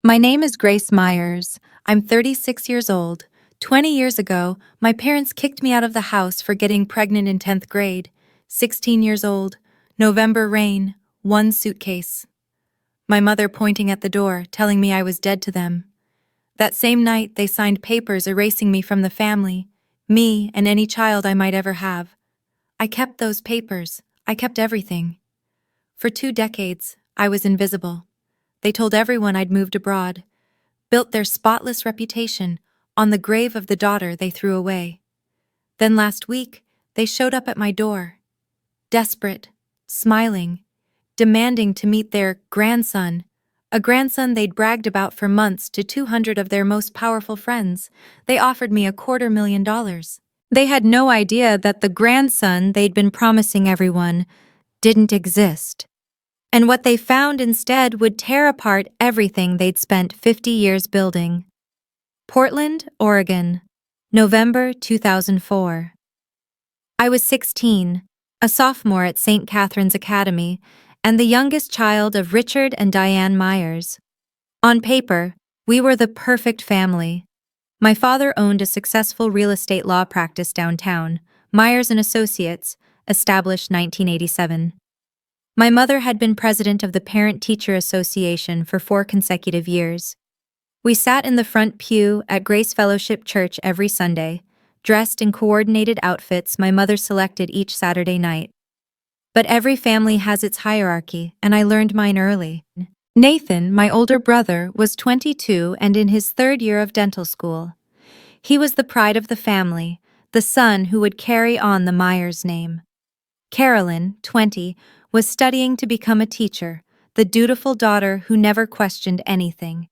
My name is Grace Myers. I'm 36 years old. 20 years ago, my parents kicked me out of the house for getting pregnant in 10th grade. 16 years old. November rain. One suitcase. My mother pointing at the door, telling me I was dead to them. That same night, they signed papers erasing me from the family, me and any child I might ever have. I kept those papers. I kept everything. For 2 decades, I was invisible. They told everyone I'd moved abroad, built their spotless reputation on the grave of the daughter they threw away. Then last week, they showed up at my door, desperate, smiling, demanding to meet their grandson, a grandson they'd bragged about for months to 200 of their most powerful friends. They offered me $250,000. They had no idea that the grandson they'd been promising everyone didn't exist. And what they found instead would tear apart everything they'd spent 50 years building. Portland, Oregon, November 2004. I was 16, a sophomore at St. Catherine's Academy, and the youngest child of Richard and Diane Myers. On paper, we were the perfect family. My father owned a successful real estate law practice downtown, Myers & Associates, established 1987. My mother had been president of the Parent-Teacher Association for 4 consecutive years. We sat in the front pew at Grace Fellowship Church every Sunday, dressed in coordinated outfits my mother selected each Saturday night. But every family has its hierarchy, and I learned mine early. Nathan, my older brother, was 22 and in his 3rd year of dental school. He was the pride of the family, the son who would carry on the Myers name. Carolyn, 20, was studying to become a teacher, the dutiful daughter who never questioned anything.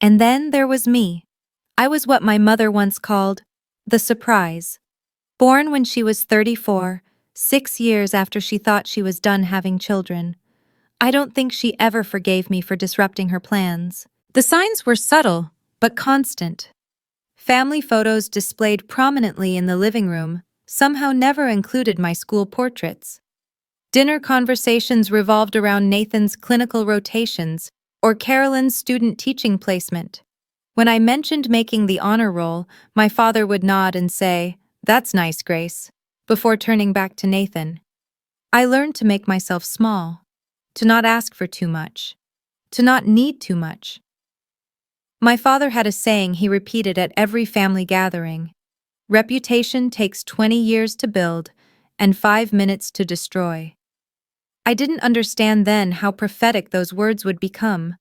And then there was me. I was what my mother once called the surprise. Born when she was 34, 6 years after she thought she was done having children. I don't think she ever forgave me for disrupting her plans. The signs were subtle, but constant. Family photos displayed prominently in the living room somehow never included my school portraits. Dinner conversations revolved around Nathan's clinical rotations or Carolyn's student teaching placement. When I mentioned making the honor roll, my father would nod and say, "That's nice, Grace," before turning back to Nathan. I learned to make myself small, to not ask for too much, to not need too much. My father had a saying he repeated at every family gathering: reputation takes 20 years to build and 5 minutes to destroy. I didn't understand then how prophetic those words would become,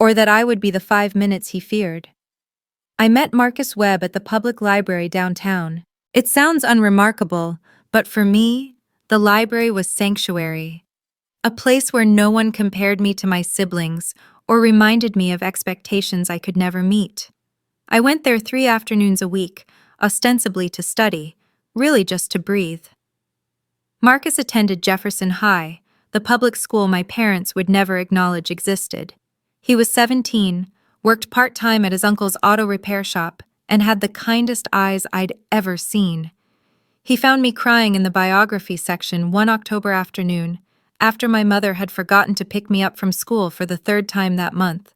or that I would be the 5 minutes he feared. I met Marcus Webb at the public library downtown. It sounds unremarkable, but for me, the library was sanctuary. A place where no one compared me to my siblings or reminded me of expectations I could never meet. I went there 3 afternoons a week, ostensibly to study, really just to breathe. Marcus attended Jefferson High, the public school my parents would never acknowledge existed. He was 17, worked part-time at his uncle's auto repair shop, and had the kindest eyes I'd ever seen. He found me crying in the biography section one October afternoon, after my mother had forgotten to pick me up from school for the 3rd time that month.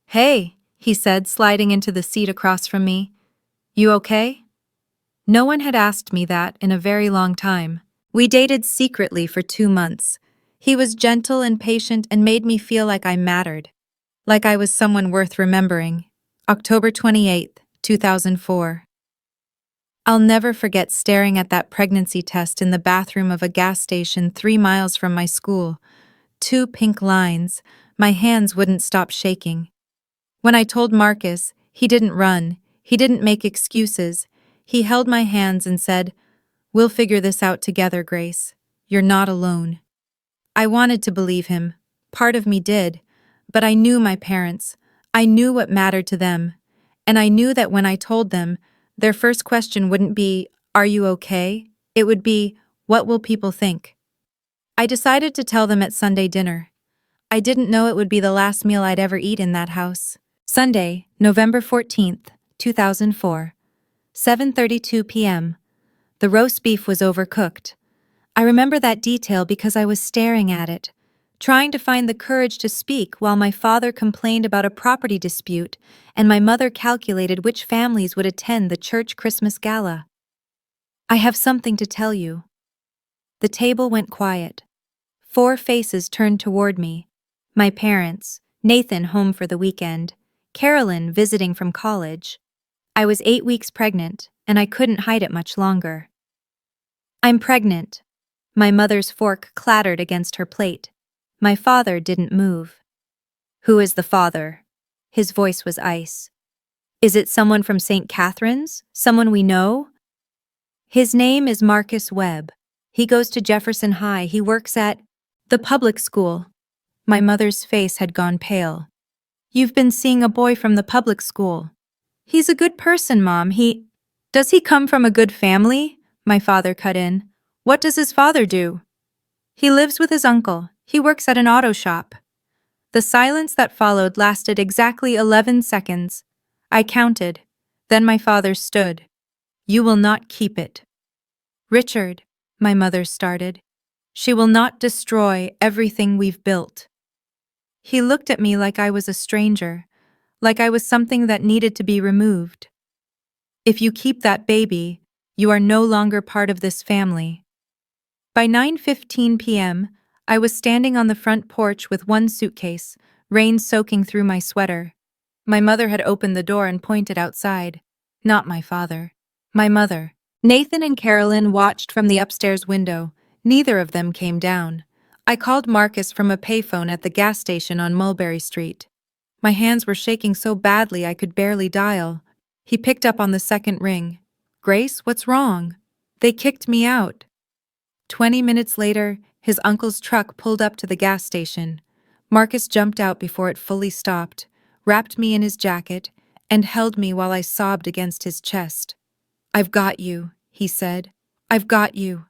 "Hey," he said, sliding into the seat across from me. "You okay?" No one had asked me that in a very long time. We dated secretly for 2 months. He was gentle and patient and made me feel like I mattered, like I was someone worth remembering. October 28, 2004. I'll never forget staring at that pregnancy test in the bathroom of a gas station 3 miles from my school. 2 pink lines. My hands wouldn't stop shaking. When I told Marcus, he didn't run. He didn't make excuses. He held my hands and said, "We'll figure this out together, Grace. You're not alone." I wanted to believe him. Part of me did. But I knew my parents. I knew what mattered to them. And I knew that when I told them, their first question wouldn't be, "Are you okay?" It would be, "What will people think?" I decided to tell them at Sunday dinner. I didn't know it would be the last meal I'd ever eat in that house. Sunday, November 14th, 2004. 7:32 p.m. The roast beef was overcooked. I remember that detail because I was staring at it, trying to find the courage to speak while my father complained about a property dispute and my mother calculated which families would attend the church Christmas gala. I have something to tell you. The table went quiet. 4 faces turned toward me. My parents, Nathan home for the weekend, Carolyn visiting from college. I was 8 weeks pregnant, and I couldn't hide it much longer. I'm pregnant. My mother's fork clattered against her plate. My father didn't move. Who is the father? His voice was ice. Is it someone from St. Catherine's? Someone we know? His name is Marcus Webb. He goes to Jefferson High. He works at the public school. My mother's face had gone pale. You've been seeing a boy from the public school. He's a good person, Mom. Does he come from a good family? My father cut in. What does his father do? He lives with his uncle. He works at an auto shop. The silence that followed lasted exactly 11 seconds. I counted. Then my father stood. You will not keep it. Richard, my mother started. She will not destroy everything we've built. He looked at me like I was a stranger, like I was something that needed to be removed. If you keep that baby, you are no longer part of this family. By 9:15 p.m., I was standing on the front porch with one suitcase, rain soaking through my sweater. My mother had opened the door and pointed outside. Not my father. My mother. Nathan and Carolyn watched from the upstairs window. Neither of them came down. I called Marcus from a payphone at the gas station on Mulberry Street. My hands were shaking so badly I could barely dial. He picked up on the second ring. Grace, what's wrong? They kicked me out. 20 minutes later, his uncle's truck pulled up to the gas station. Marcus jumped out before it fully stopped, wrapped me in his jacket, and held me while I sobbed against his chest. I've got you, he said. I've got you.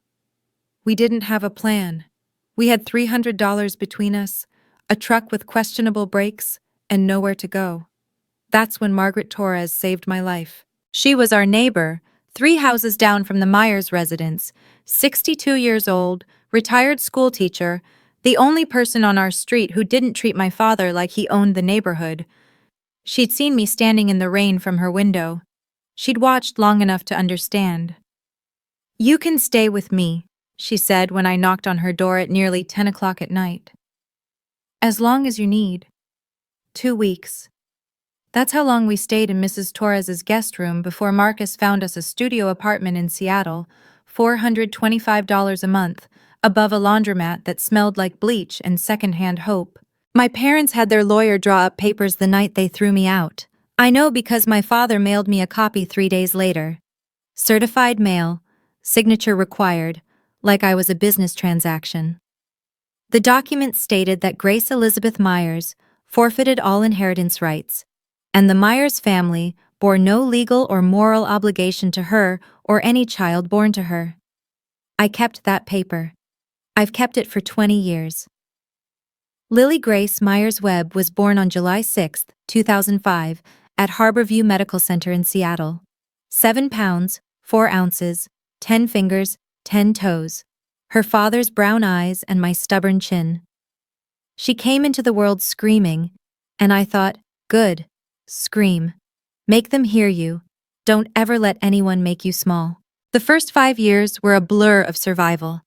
We didn't have a plan. We had $300 between us, a truck with questionable brakes, and nowhere to go. That's when Margaret Torres saved my life. She was our neighbor, 3 houses down from the Myers residence, 62 years old, retired schoolteacher, the only person on our street who didn't treat my father like he owned the neighborhood. She'd seen me standing in the rain from her window. She'd watched long enough to understand. You can stay with me, she said when I knocked on her door at nearly 10 o'clock at night. As long as you need. 2 weeks. That's how long we stayed in Mrs. Torres's guest room before Marcus found us a studio apartment in Seattle, $425 a month, above a laundromat that smelled like bleach and secondhand hope. My parents had their lawyer draw up papers the night they threw me out. I know because my father mailed me a copy 3 days later. Certified mail, signature required, like I was a business transaction. The document stated that Grace Elizabeth Myers forfeited all inheritance rights, and the Myers family bore no legal or moral obligation to her or any child born to her. I kept that paper. I've kept it for 20 years. Lily Grace Myers Webb was born on July 6, 2005, at Harborview Medical Center in Seattle. 7 pounds, 4 ounces, 10 fingers, 10 toes. Her father's brown eyes and my stubborn chin. She came into the world screaming, and I thought, good. Scream. Make them hear you. Don't ever let anyone make you small. The first 5 years were a blur of survival.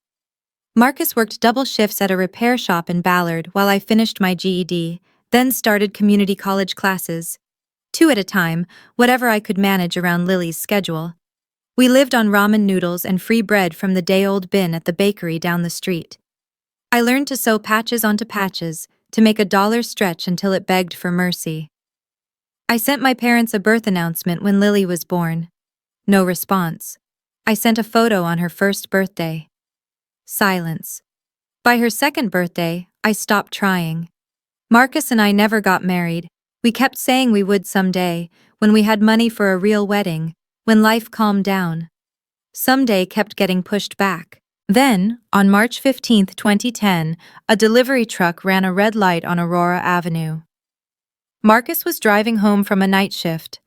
Marcus worked double shifts at a repair shop in Ballard while I finished my GED, then started community college classes. 2 at a time, whatever I could manage around Lily's schedule. We lived on ramen noodles and free bread from the day-old bin at the bakery down the street. I learned to sew patches onto patches, to make a dollar stretch until it begged for mercy. I sent my parents a birth announcement when Lily was born. No response. I sent a photo on her first birthday. Silence. By her second birthday, I stopped trying. Marcus and I never got married. We kept saying we would someday, when we had money for a real wedding, when life calmed down. Someday kept getting pushed back. Then, on March 15, 2010, a delivery truck ran a red light on Aurora Avenue. Marcus was driving home from a night shift.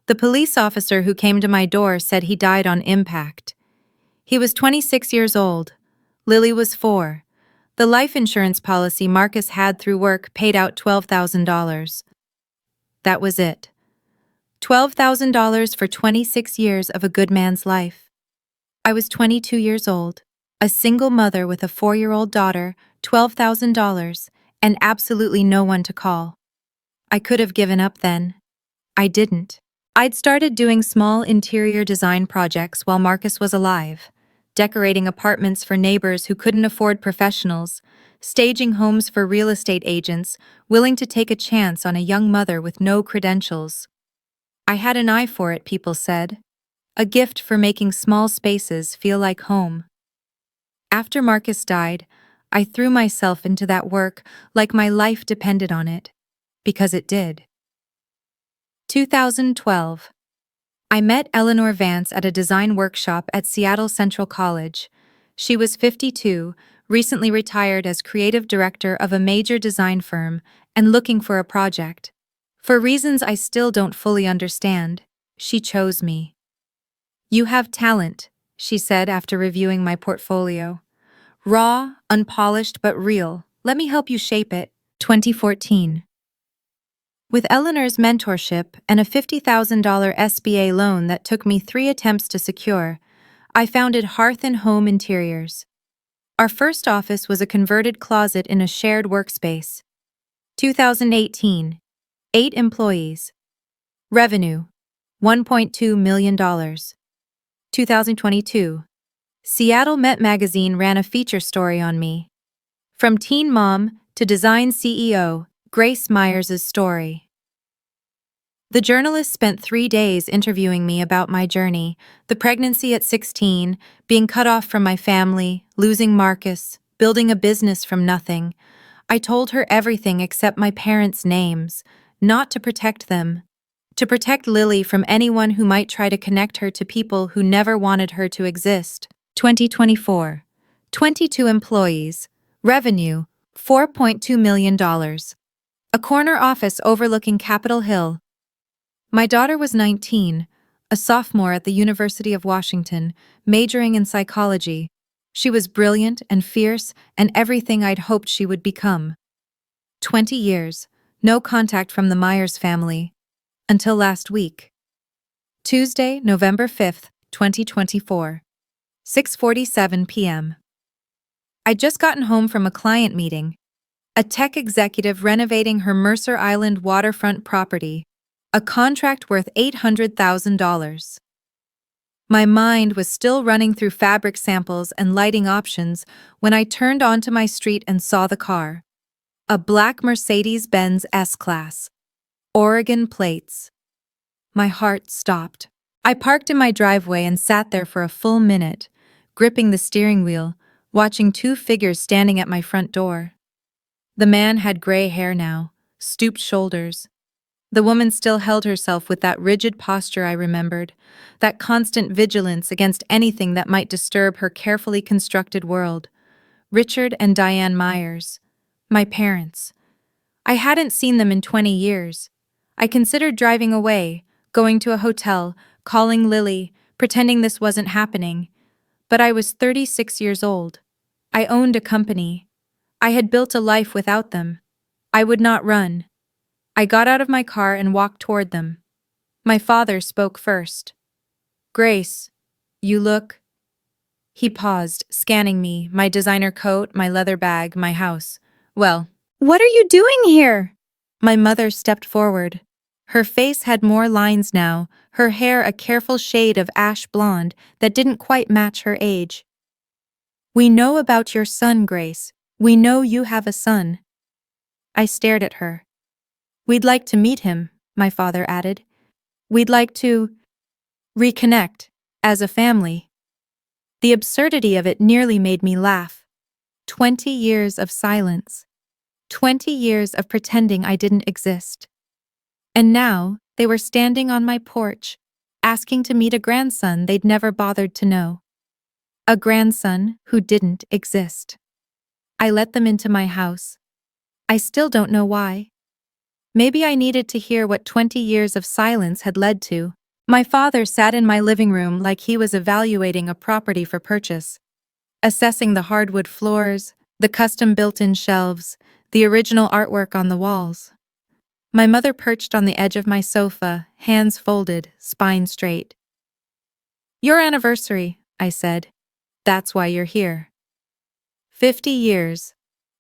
The police officer who came to my door said he died on impact. He was 26 years old. Lily was 4. The life insurance policy Marcus had through work paid out $12,000. That was it. $12,000 for 26 years of a good man's life. I was 22 years old, a single mother with a 4-year-old daughter, $12,000, and absolutely no one to call. I could have given up then. I didn't. I'd started doing small interior design projects while Marcus was alive, decorating apartments for neighbors who couldn't afford professionals, staging homes for real estate agents willing to take a chance on a young mother with no credentials. I had an eye for it, people said. A gift for making small spaces feel like home. After Marcus died, I threw myself into that work like my life depended on it, because it did. 2012. I met Eleanor Vance at a design workshop at Seattle Central College. She was 52, recently retired as creative director of a major design firm, and looking for a project. For reasons I still don't fully understand, she chose me. "You have talent," she said after reviewing my portfolio. "Raw, unpolished but real. Let me help you shape it." 2014. With Eleanor's mentorship and a $50,000 SBA loan that took me 3 attempts to secure, I founded Hearth and Home Interiors. Our first office was a converted closet in a shared workspace. 2018. 8 employees. Revenue, $1.2 million. 2022. Seattle Met Magazine ran a feature story on me. From teen mom to design CEO, Grace Myers' story. The journalist spent 3 days interviewing me about my journey, the pregnancy at 16, being cut off from my family, losing Marcus, building a business from nothing. I told her everything except my parents' names, not to protect them. To protect Lily from anyone who might try to connect her to people who never wanted her to exist. 2024. 22 employees. Revenue, $4.2 million. A corner office overlooking Capitol Hill. My daughter was 19, a sophomore at the University of Washington, majoring in psychology. She was brilliant and fierce and everything I'd hoped she would become. 20 years, no contact from the Myers family. Until last week. Tuesday, November 5th, 2024. 6:47 p.m. I'd just gotten home from a client meeting. A tech executive renovating her Mercer Island waterfront property. A contract worth $800,000. My mind was still running through fabric samples and lighting options when I turned onto my street and saw the car. A black Mercedes-Benz S-Class. Oregon plates. My heart stopped. I parked in my driveway and sat there for a full minute, gripping the steering wheel, watching 2 figures standing at my front door. The man had gray hair now, stooped shoulders. The woman still held herself with that rigid posture I remembered, that constant vigilance against anything that might disturb her carefully constructed world. Richard and Diane Myers. My parents. I hadn't seen them in 20 years. I considered driving away, going to a hotel, calling Lily, pretending this wasn't happening. But I was 36 years old. I owned a company. I had built a life without them. I would not run. I got out of my car and walked toward them. My father spoke first. "Grace, you look..." He paused, scanning me, my designer coat, my leather bag, my house. "Well, what are you doing here?" My mother stepped forward. Her face had more lines now, her hair a careful shade of ash blonde that didn't quite match her age. "We know about your son, Grace. We know you have a son." I stared at her. "We'd like to meet him," my father added. "We'd like to reconnect, as a family." The absurdity of it nearly made me laugh. 20 years of silence. 20 years of pretending I didn't exist. And now, they were standing on my porch, asking to meet a grandson they'd never bothered to know. A grandson who didn't exist. I let them into my house. I still don't know why. Maybe I needed to hear what 20 years of silence had led to. My father sat in my living room like he was evaluating a property for purchase, assessing the hardwood floors, The custom built-in shelves, the original artwork on the walls. My mother perched on the edge of my sofa, hands folded, spine straight. "Your anniversary," I said. "That's why you're here." 50 years.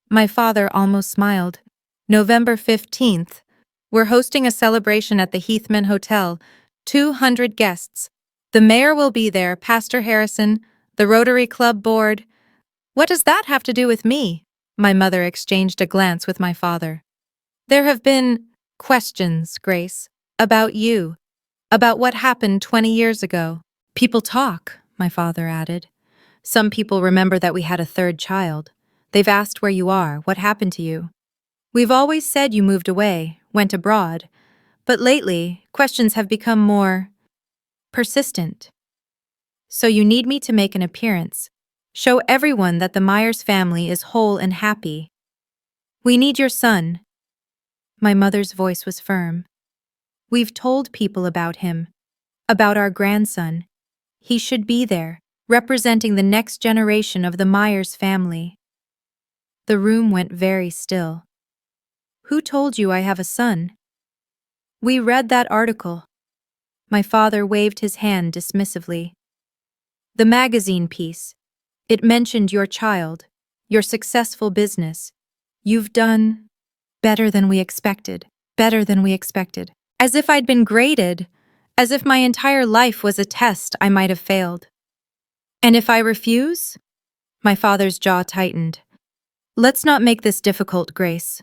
My father almost smiled. November 15th. We're hosting a celebration at the Heathman Hotel. 200 guests. The mayor will be there, Pastor Harrison, the Rotary Club board. What does that have to do with me? My mother exchanged a glance with my father. There have been questions, Grace, about you, about what happened 20 years ago. People talk, my father added. Some people remember that we had a third child. They've asked where you are, what happened to you. We've always said you moved away, went abroad, but lately, questions have become more persistent. So you need me to make an appearance. Show everyone that the Myers family is whole and happy. We need your son. My mother's voice was firm. We've told people about him, about our grandson. He should be there, representing the next generation of the Myers family. The room went very still. Who told you I have a son? We read that article. My father waved his hand dismissively. The magazine piece. It mentioned your child, your successful business. You've done better than we expected, better than we expected. As if I'd been graded, as if my entire life was a test I might have failed. And if I refuse? My father's jaw tightened. Let's not make this difficult, Grace.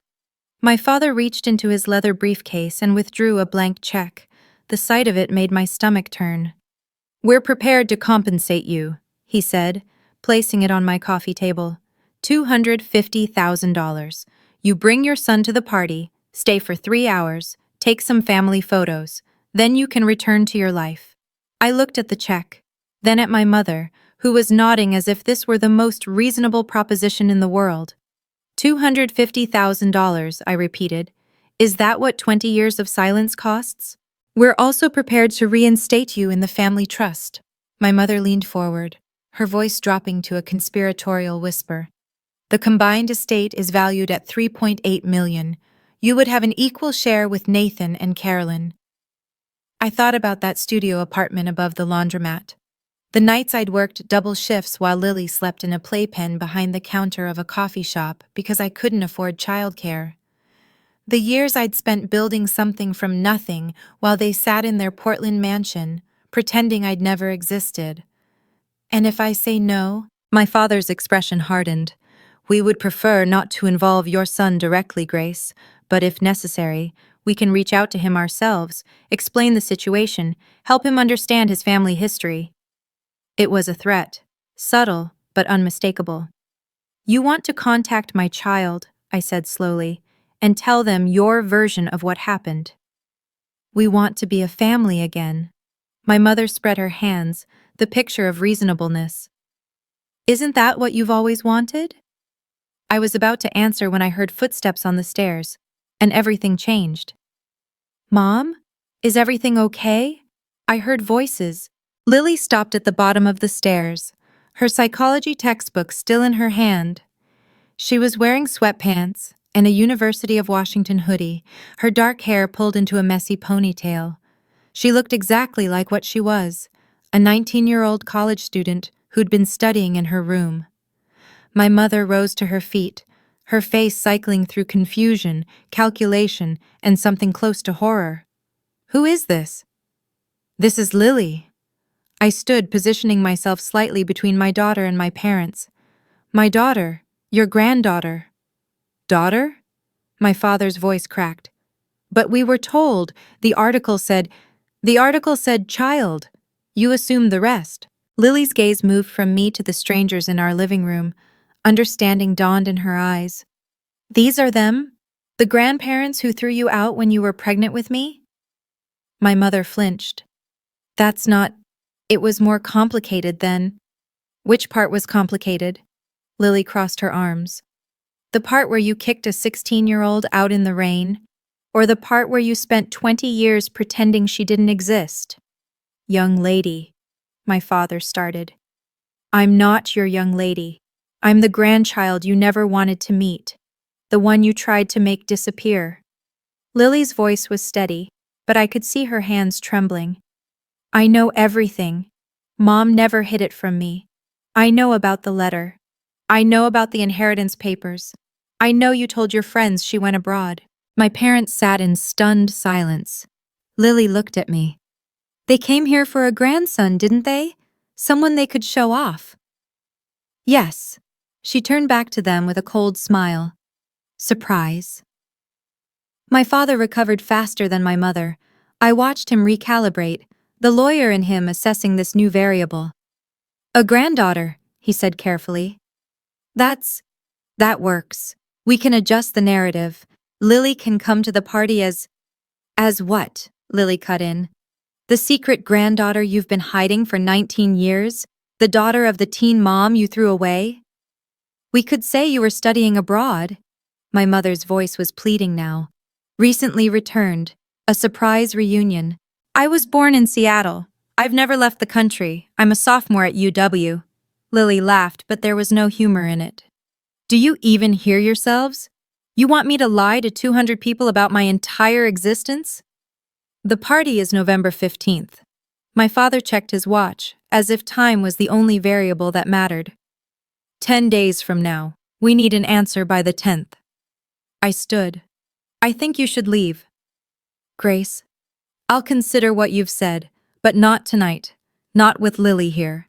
My father reached into his leather briefcase and withdrew a blank check. The sight of it made my stomach turn. We're prepared to compensate you, he said, placing it on my coffee table. $250,000. You bring your son to the party, stay for 3 hours, take some family photos. Then you can return to your life. I looked at the check, then at my mother, who was nodding as if this were the most reasonable proposition in the world. $250,000, I repeated. Is that what 20 years of silence costs? We're also prepared to reinstate you in the family trust. My mother leaned forward, her voice dropping to a conspiratorial whisper. The combined estate is valued at $3.8 million. You would have an equal share with Nathan and Carolyn. I thought about that studio apartment above the laundromat. The nights I'd worked double shifts while Lily slept in a playpen behind the counter of a coffee shop because I couldn't afford childcare. The years I'd spent building something from nothing while they sat in their Portland mansion, pretending I'd never existed. And if I say no? My father's expression hardened. We would prefer not to involve your son directly, Grace, but if necessary, we can reach out to him ourselves, explain the situation, help him understand his family history. It was a threat, subtle but unmistakable. You want to contact my child, I said slowly, and tell them your version of what happened. We want to be a family again. My mother spread her hands, the picture of reasonableness. Isn't that what you've always wanted? I was about to answer when I heard footsteps on the stairs, and everything changed. Mom? Is everything okay? I heard voices. Lily stopped at the bottom of the stairs, her psychology textbook still in her hand. She was wearing sweatpants and a University of Washington hoodie, her dark hair pulled into a messy ponytail. She looked exactly like what she was, a 19-year-old college student who'd been studying in her room. My mother rose to her feet, her face cycling through confusion, calculation, and something close to horror. Who is this? This is Lily. I stood, positioning myself slightly between my daughter and my parents. My daughter, your granddaughter. Daughter? My father's voice cracked. But we were told, the article said child. You assumed the rest. Lily's gaze moved from me to the strangers in our living room. Understanding dawned in her eyes. These are them? The grandparents who threw you out when you were pregnant with me? My mother flinched. That's not... It was more complicated than... Which part was complicated? Lily crossed her arms. The part where you kicked a 16-year-old out in the rain? Or the part where you spent 20 years pretending she didn't exist? Young lady, my father started. I'm not your young lady. I'm the grandchild you never wanted to meet, the one you tried to make disappear. Lily's voice was steady, but I could see her hands trembling. I know everything. Mom never hid it from me. I know about the letter. I know about the inheritance papers. I know you told your friends she went abroad. My parents sat in stunned silence. Lily looked at me. They came here for a grandson, didn't they? Someone they could show off. Yes. She turned back to them with a cold smile. Surprise. My father recovered faster than my mother. I watched him recalibrate, the lawyer in him assessing this new variable. A granddaughter, he said carefully. That works. We can adjust the narrative. Lily can come to the party as what? Lily cut in. The secret granddaughter you've been hiding for 19 years? The daughter of the teen mom you threw away? We could say you were studying abroad. My mother's voice was pleading now. Recently returned. A surprise reunion. I was born in Seattle. I've never left the country. I'm a sophomore at UW. Lily laughed, but there was no humor in it. Do you even hear yourselves? You want me to lie to 200 people about my entire existence? The party is November 15th. My father checked his watch, as if time was the only variable that mattered. 10 days from now. We need an answer by the 10th. I stood. I think you should leave. Grace, I'll consider what you've said, but not tonight. Not with Lily here.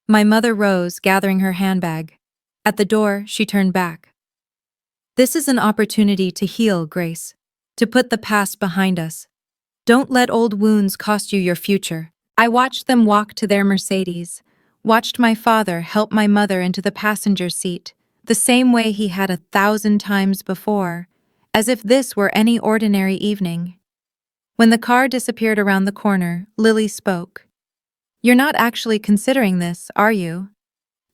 My mother rose, gathering her handbag. At the door, she turned back. This is an opportunity to heal, Grace. To put the past behind us. Don't let old wounds cost you your future. I watched them walk to their Mercedes. Watched my father help my mother into the passenger seat, the same way he had 1,000 times before, as if this were any ordinary evening. When the car disappeared around the corner, Lily spoke. You're not actually considering this, are you?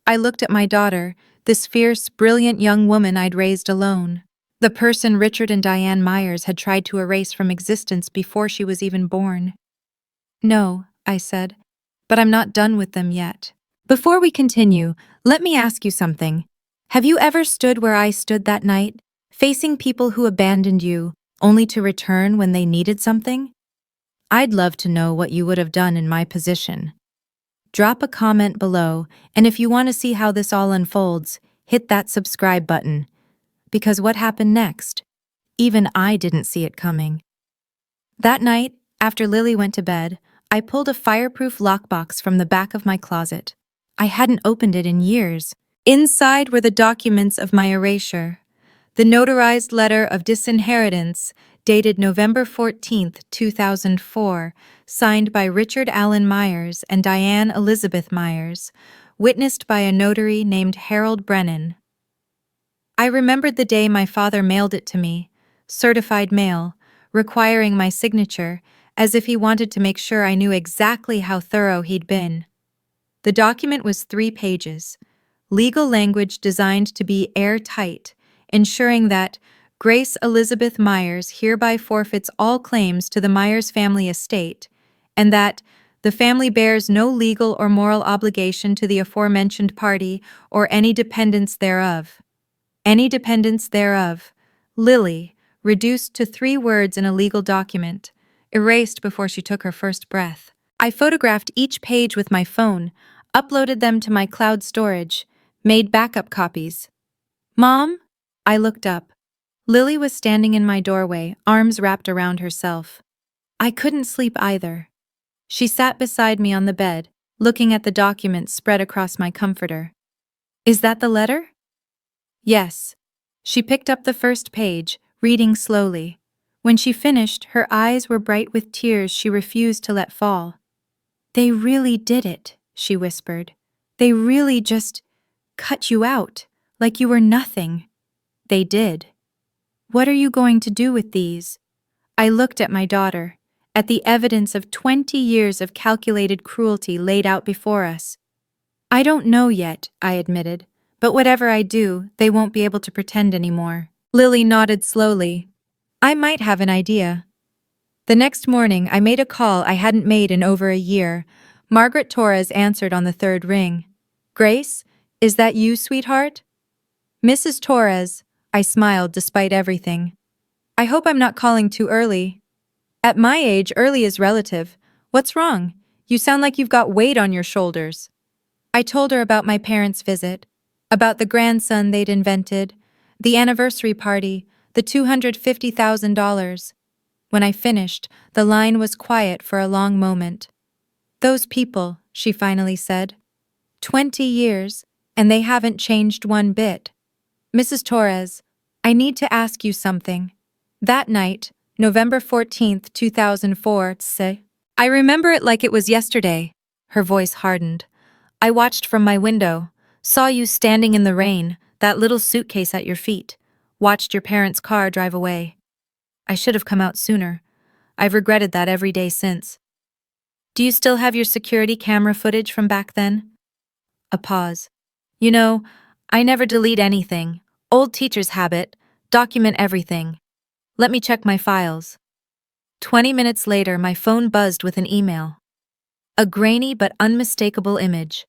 I looked at my daughter, this fierce, brilliant young woman I'd raised alone. The person Richard and Diane Myers had tried to erase from existence before she was even born. No, I said, but I'm not done with them yet. Before we continue, let me ask you something. Have you ever stood where I stood that night, facing people who abandoned you, only to return when they needed something? I'd love to know what you would have done in my position. Drop a comment below, and if you want to see how this all unfolds, hit that subscribe button. Because what happened next? Even I didn't see it coming. That night, after Lily went to bed, I pulled a fireproof lockbox from the back of my closet. I hadn't opened it in years. Inside were the documents of my erasure. The notarized letter of disinheritance, dated November 14th, 2004, signed by Richard Allen Myers and Diane Elizabeth Myers, witnessed by a notary named Harold Brennan. I remembered the day my father mailed it to me, certified mail, requiring my signature, as if he wanted to make sure I knew exactly how thorough he'd been. The document was 3 pages, legal language designed to be airtight, ensuring that Grace Elizabeth Myers hereby forfeits all claims to the Myers family estate, and that the family bears no legal or moral obligation to the aforementioned party or any dependents thereof. Any dependents thereof. Lily, reduced to 3 words in a legal document, erased before she took her first breath. I photographed each page with my phone, uploaded them to my cloud storage, made backup copies. Mom? I looked up. Lily was standing in my doorway, arms wrapped around herself. I couldn't sleep either. She sat beside me on the bed, looking at the documents spread across my comforter. Is that the letter? Yes. She picked up the first page, reading slowly. When she finished, her eyes were bright with tears she refused to let fall. They really did it, she whispered. They really just cut you out, like you were nothing. They did. What are you going to do with these? I looked at my daughter, at the evidence of 20 years of calculated cruelty laid out before us. I don't know yet, I admitted, but whatever I do, they won't be able to pretend anymore. Lily nodded slowly. I might have an idea. The next morning, I made a call I hadn't made in over a year. Margaret Torres answered on the 3rd ring. Grace, Is that you, sweetheart? Mrs. Torres, I smiled despite everything. I hope I'm not calling too early. At my age, early is relative. What's wrong? You sound like you've got weight on your shoulders. I told her about my parents' visit, about the grandson they'd invented, the anniversary party, the $250,000. When I finished, the line was quiet for a long moment. Those people, she finally said. 20 years, and they haven't changed one bit. Mrs. Torres, I need to ask you something. That night, November 14th, 2004, I remember it like it was yesterday. Her voice hardened. I watched from my window, saw you standing in the rain, that little suitcase at your feet, watched your parents' car drive away. I should have come out sooner. I've regretted that every day since. Do you still have your security camera footage from back then? A pause. You know, I never delete anything. Old teacher's habit. Document everything. Let me check my files. 20 minutes later, my phone buzzed with an email. A grainy but unmistakable image.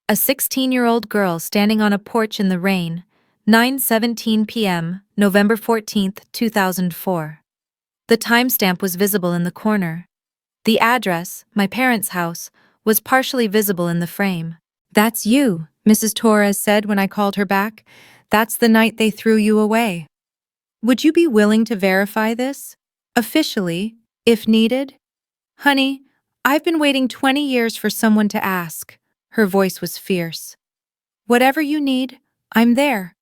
A 16-year-old girl standing on a porch in the rain, 9:17 p.m., November 14th, 2004. The timestamp was visible in the corner. The address, my parents' house, was partially visible in the frame. That's you, Mrs. Torres said when I called her back. That's the night they threw you away. Would you be willing to verify this? Officially, if needed? Honey, I've been waiting 20 years for someone to ask. Her voice was fierce. Whatever you need, I'm there.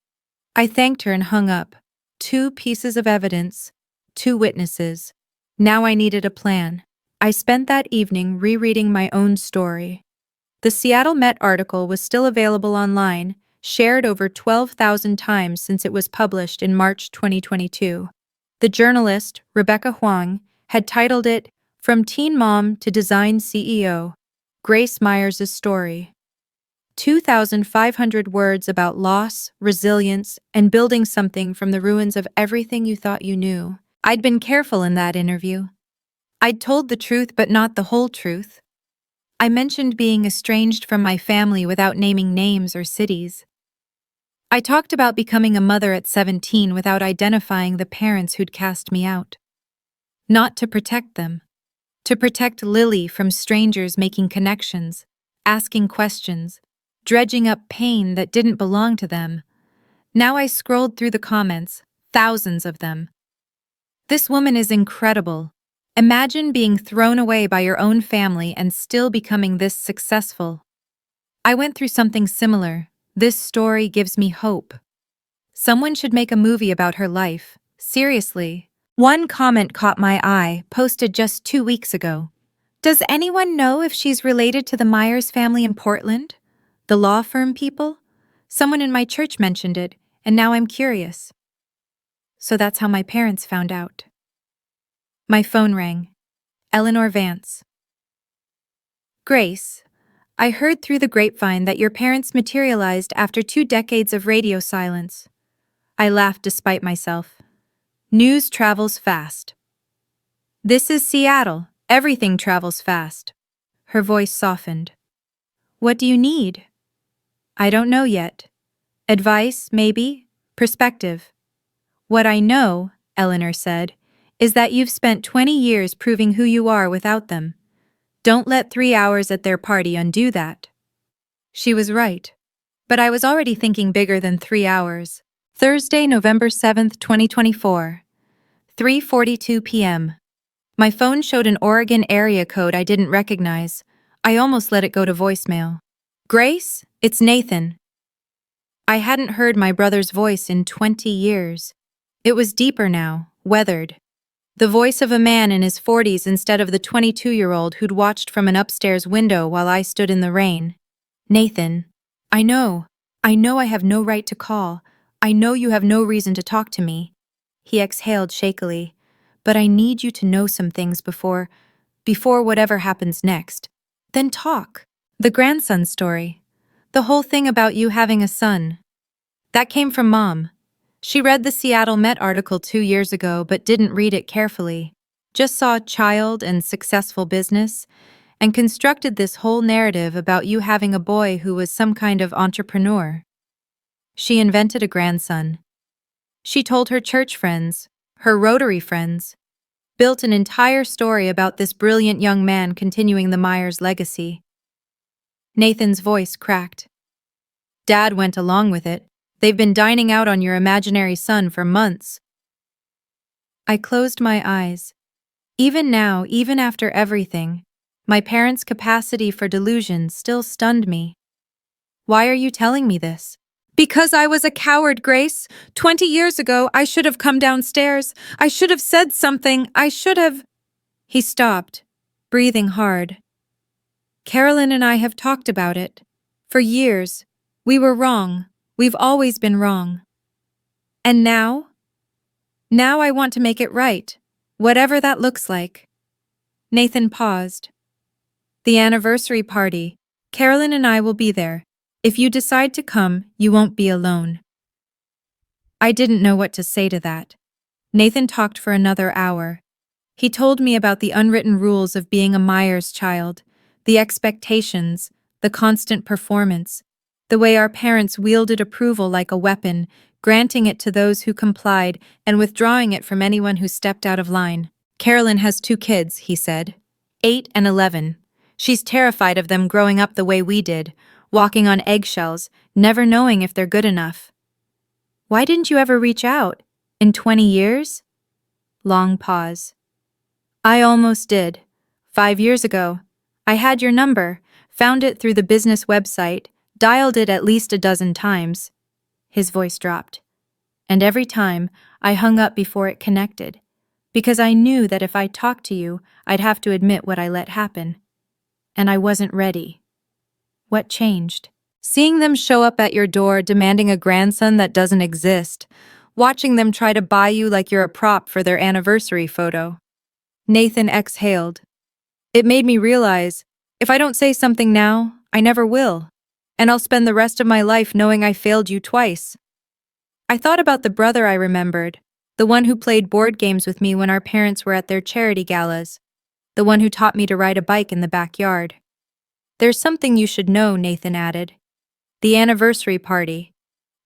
I thanked her and hung up. 2 pieces of evidence, 2 witnesses. Now I needed a plan. I spent that evening rereading my own story. The Seattle Met article was still available online, shared over 12,000 times since it was published in March 2022. The journalist, Rebecca Huang, had titled it, From Teen Mom to Design CEO, Grace Myers' Story. 2,500 words about loss, resilience, and building something from the ruins of everything you thought you knew. I'd been careful in that interview. I'd told the truth but not the whole truth. I mentioned being estranged from my family without naming names or cities. I talked about becoming a mother at 17 without identifying the parents who'd cast me out. Not to protect them. To protect Lily from strangers making connections, asking questions, dredging up pain that didn't belong to them. Now I scrolled through the comments, thousands of them. This woman is incredible. Imagine being thrown away by your own family and still becoming this successful. I went through something similar. This story gives me hope. Someone should make a movie about her life. Seriously. One comment caught my eye, posted just 2 weeks ago. Does anyone know if she's related to the Myers family in Portland? The law firm people? Someone in my church mentioned it, and now I'm curious. So that's how my parents found out. My phone rang. Eleanor Vance. Grace, I heard through the grapevine that your parents materialized after 2 decades of radio silence. I laughed despite myself. News travels fast. This is Seattle. Everything travels fast. Her voice softened. What do you need? I don't know yet. Advice, maybe? Perspective. What I know, Eleanor said, is that you've spent 20 years proving who you are without them. Don't let 3 hours at their party undo that. She was right. But I was already thinking bigger than 3 hours. Thursday, November 7th, 2024. 3:42 p.m. My phone showed an Oregon area code I didn't recognize. I almost let it go to voicemail. Grace, it's Nathan. I hadn't heard my brother's voice in 20 years. It was deeper now, weathered. The voice of a man in his 40s instead of the 22-year-old who'd watched from an upstairs window while I stood in the rain. Nathan, I know I have no right to call. I know you have no reason to talk to me. He exhaled shakily. But I need you to know some things before whatever happens next. Then talk. The grandson story. The whole thing about you having a son. That came from Mom. She read the Seattle Met article 2 years ago but didn't read it carefully. Just saw child and successful business, and constructed this whole narrative about you having a boy who was some kind of entrepreneur. She invented a grandson. She told her church friends, her Rotary friends, built an entire story about this brilliant young man continuing the Myers legacy. Nathan's voice cracked. Dad went along with it. They've been dining out on your imaginary son for months. I closed my eyes. Even now, even after everything, my parents' capacity for delusion still stunned me. Why are you telling me this? Because I was a coward, Grace. 20 years ago, I should have come downstairs. I should have said something. I should have... He stopped, breathing hard. Carolyn and I have talked about it. For years. We were wrong. We've always been wrong. And now? Now I want to make it right, whatever that looks like. Nathan paused. The anniversary party. Carolyn and I will be there. If you decide to come, you won't be alone. I didn't know what to say to that. Nathan talked for another hour. He told me about the unwritten rules of being a Myers child, the expectations, the constant performance, the way our parents wielded approval like a weapon, granting it to those who complied and withdrawing it from anyone who stepped out of line. Carolyn has 2 kids, he said. 8 and 11. She's terrified of them growing up the way we did, walking on eggshells, never knowing if they're good enough. Why didn't you ever reach out? In 20 years? Long pause. I almost did. 5 years ago. I had your number, found it through the business website, dialed it at least a dozen times. His voice dropped. And every time, I hung up before it connected, because I knew that if I talked to you, I'd have to admit what I let happen. And I wasn't ready. What changed? Seeing them show up at your door demanding a grandson that doesn't exist, watching them try to buy you like you're a prop for their anniversary photo. Nathan exhaled. It made me realize, if I don't say something now, I never will, and I'll spend the rest of my life knowing I failed you twice. I thought about the brother I remembered, the one who played board games with me when our parents were at their charity galas, the one who taught me to ride a bike in the backyard. There's something you should know, Nathan added. The anniversary party.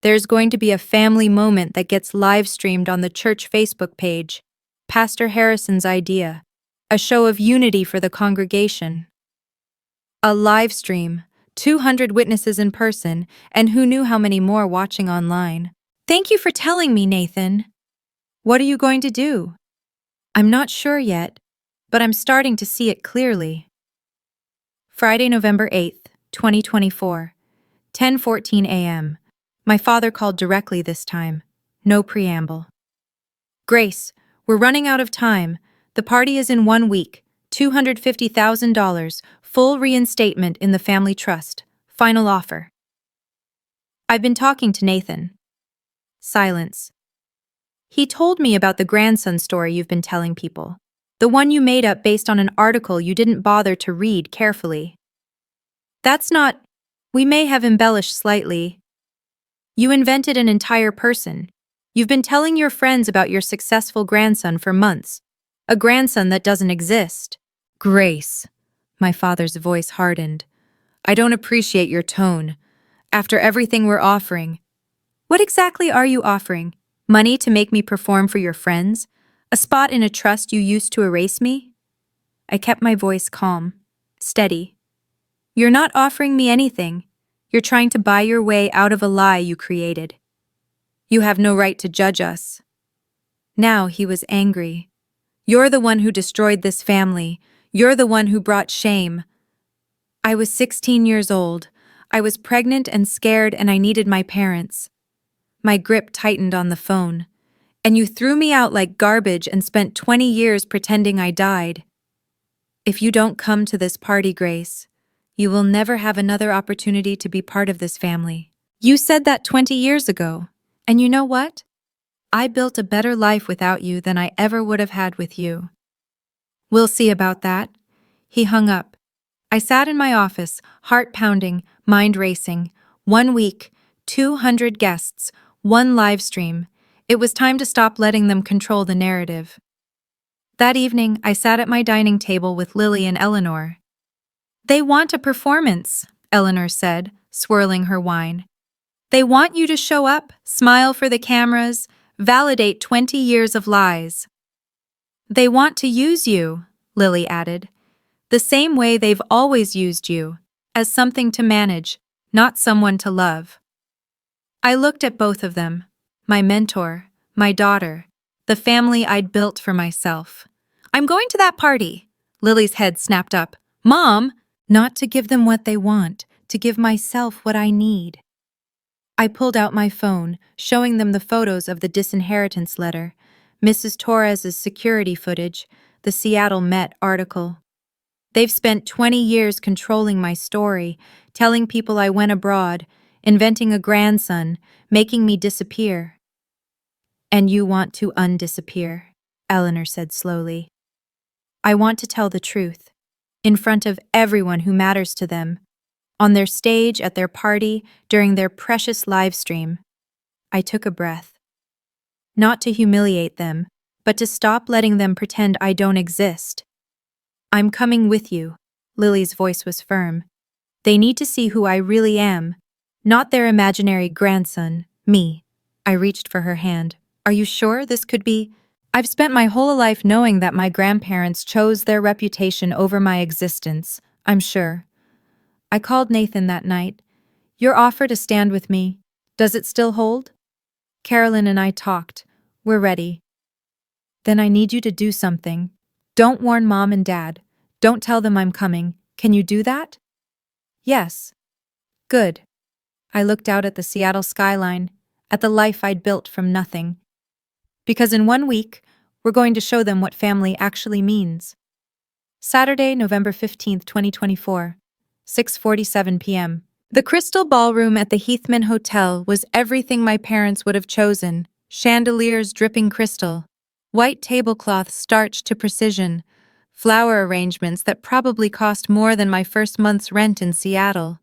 There's going to be a family moment that gets live-streamed on the church Facebook page. Pastor Harrison's idea. A show of unity for the congregation. A live stream, 200 witnesses in person, and who knew how many more watching online. Thank you for telling me, Nathan. What are you going to do? I'm not sure yet, but I'm starting to see it clearly. Friday, November 8th, 2024, 10:14 a.m. My father called directly this time. No preamble. Grace, we're running out of time. The party is in 1 week. $250,000, full reinstatement in the family trust. Final offer. I've been talking to Nathan. Silence. He told me about the grandson story you've been telling people. The one you made up based on an article you didn't bother to read carefully. That's not... We may have embellished slightly. You invented an entire person. You've been telling your friends about your successful grandson for months. A grandson that doesn't exist. Grace. My father's voice hardened. I don't appreciate your tone. After everything we're offering. What exactly are you offering? Money to make me perform for your friends? A spot in a trust you used to erase me? I kept my voice calm, steady. You're not offering me anything. You're trying to buy your way out of a lie you created. You have no right to judge us. Now he was angry. You're the one who destroyed this family. You're the one who brought shame. I was 16 years old. I was pregnant and scared, and I needed my parents. My grip tightened on the phone. And you threw me out like garbage and spent 20 years pretending I died. If you don't come to this party, Grace, you will never have another opportunity to be part of this family. You said that 20 years ago. And you know what? I built a better life without you than I ever would have had with you. We'll see about that. He hung up. I sat in my office, heart pounding, mind racing. 1 week, 200 guests, 1 live stream. It was time to stop letting them control the narrative. That evening, I sat at my dining table with Lily and Eleanor. They want a performance, Eleanor said, swirling her wine. They want you to show up, smile for the cameras, validate 20 years of lies. They want to use you, Lily added, the same way they've always used you, as something to manage, not someone to love. I looked at both of them, my mentor, my daughter, the family I'd built for myself. I'm going to that party. Lily's head snapped up. Mom! Not to give them what they want, to give myself what I need. I pulled out my phone, showing them the photos of the disinheritance letter, Mrs. Torres's security footage, the Seattle Met article. They've spent 20 years controlling my story, telling people I went abroad, inventing a grandson, making me disappear. And you want to undisappear, Eleanor said slowly. I want to tell the truth, in front of everyone who matters to them, on their stage, at their party, during their precious live stream. I took a breath. Not to humiliate them, but to stop letting them pretend I don't exist. I'm coming with you, Lily's voice was firm. They need to see who I really am, not their imaginary grandson, me. I reached for her hand. Are you sure this could be? I've spent my whole life knowing that my grandparents chose their reputation over my existence, I'm sure. I called Nathan that night. Your offer to stand with me, does it still hold? Carolyn and I talked. We're ready. Then I need you to do something. Don't warn Mom and Dad. Don't tell them I'm coming. Can you do that? Yes. Good. I looked out at the Seattle skyline, at the life I'd built from nothing. Because in 1 week, we're going to show them what family actually means. Saturday, November 15th, 2024, 6:47 p.m. The Crystal Ballroom at the Heathman Hotel was everything my parents would have chosen. Chandeliers dripping crystal, white tablecloths starched to precision, flower arrangements that probably cost more than my first month's rent in Seattle.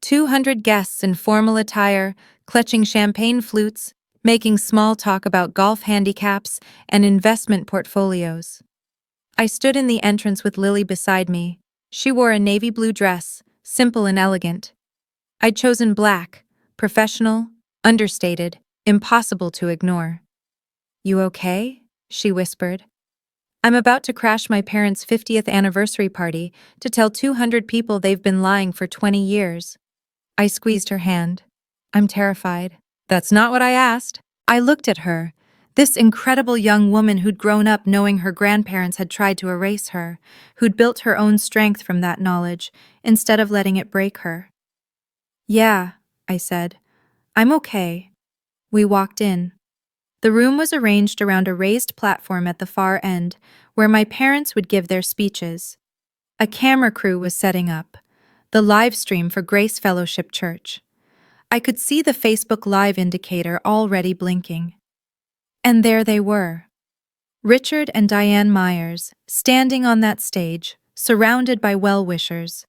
200 guests in formal attire, clutching champagne flutes, making small talk about golf handicaps and investment portfolios. I stood in the entrance with Lily beside me. She wore a navy blue dress, simple and elegant. I'd chosen black, professional, understated, impossible to ignore. You okay? She whispered. I'm about to crash my parents' 50th anniversary party to tell 200 people they've been lying for 20 years. I squeezed her hand. I'm terrified. That's not what I asked. I looked at her, this incredible young woman who'd grown up knowing her grandparents had tried to erase her, who'd built her own strength from that knowledge, instead of letting it break her. Yeah, I said. I'm okay. We walked in. The room was arranged around a raised platform at the far end, where my parents would give their speeches. A camera crew was setting up, the live stream for Grace Fellowship Church. I could see the Facebook Live indicator already blinking. And there they were. Richard and Diane Myers, standing on that stage, surrounded by well-wishers.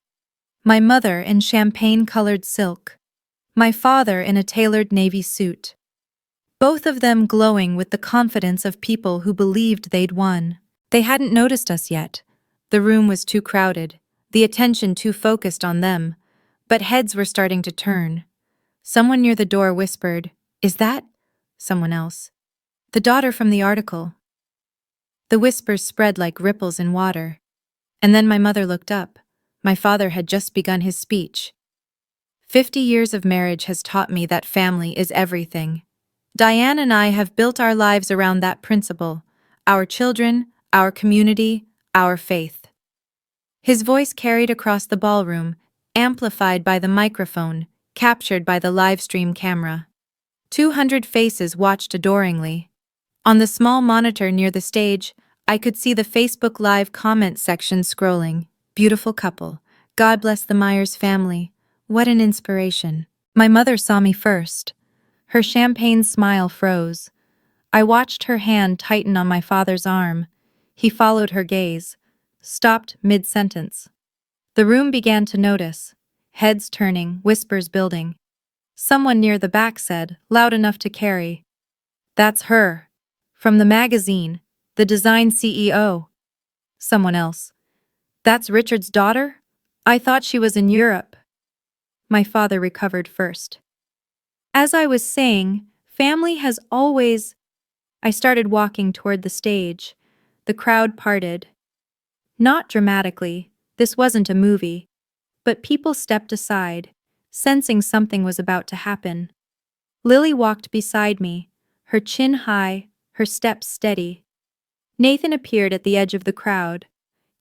My mother in champagne-colored silk. My father in a tailored navy suit. Both of them glowing with the confidence of people who believed they'd won. They hadn't noticed us yet. The room was too crowded, the attention too focused on them, but heads were starting to turn. Someone near the door whispered, "Is that?" Someone else. "The daughter from the article." The whispers spread like ripples in water. And then my mother looked up. My father had just begun his speech. 50 years of marriage has taught me that family is everything. Diane and I have built our lives around that principle, our children, our community, our faith. His voice carried across the ballroom, amplified by the microphone, captured by the live stream camera. 200 faces watched adoringly. On the small monitor near the stage, I could see the Facebook Live comment section scrolling. Beautiful couple. God bless the Myers family. What an inspiration. My mother saw me first. Her champagne smile froze. I watched her hand tighten on my father's arm. He followed her gaze, stopped mid-sentence. The room began to notice. Heads turning, whispers building. Someone near the back said, loud enough to carry, "That's her. From the magazine, the design CEO." Someone else, "That's Richard's daughter?" I thought she was in Europe. My father recovered first. As I was saying, family has always... I started walking toward the stage. The crowd parted. Not dramatically, this wasn't a movie, but people stepped aside, sensing something was about to happen. Lily walked beside me, her chin high, her steps steady. Nathan appeared at the edge of the crowd.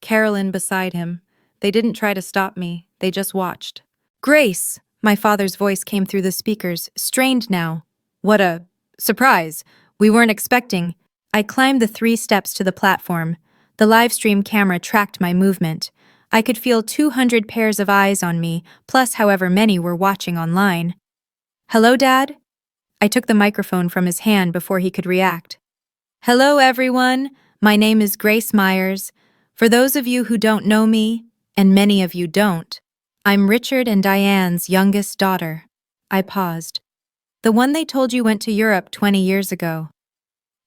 Carolyn beside him. They didn't try to stop me, they just watched. Grace! My father's voice came through the speakers, strained now. What a surprise! We weren't expecting. I climbed the 3 steps to the platform. The live stream camera tracked my movement. I could feel 200 pairs of eyes on me, plus however many were watching online. Hello, Dad? I took the microphone from his hand before he could react. Hello, everyone. My name is Grace Myers. For those of you who don't know me, and many of you don't, I'm Richard and Diane's youngest daughter. I paused. The one they told you went to Europe 20 years ago.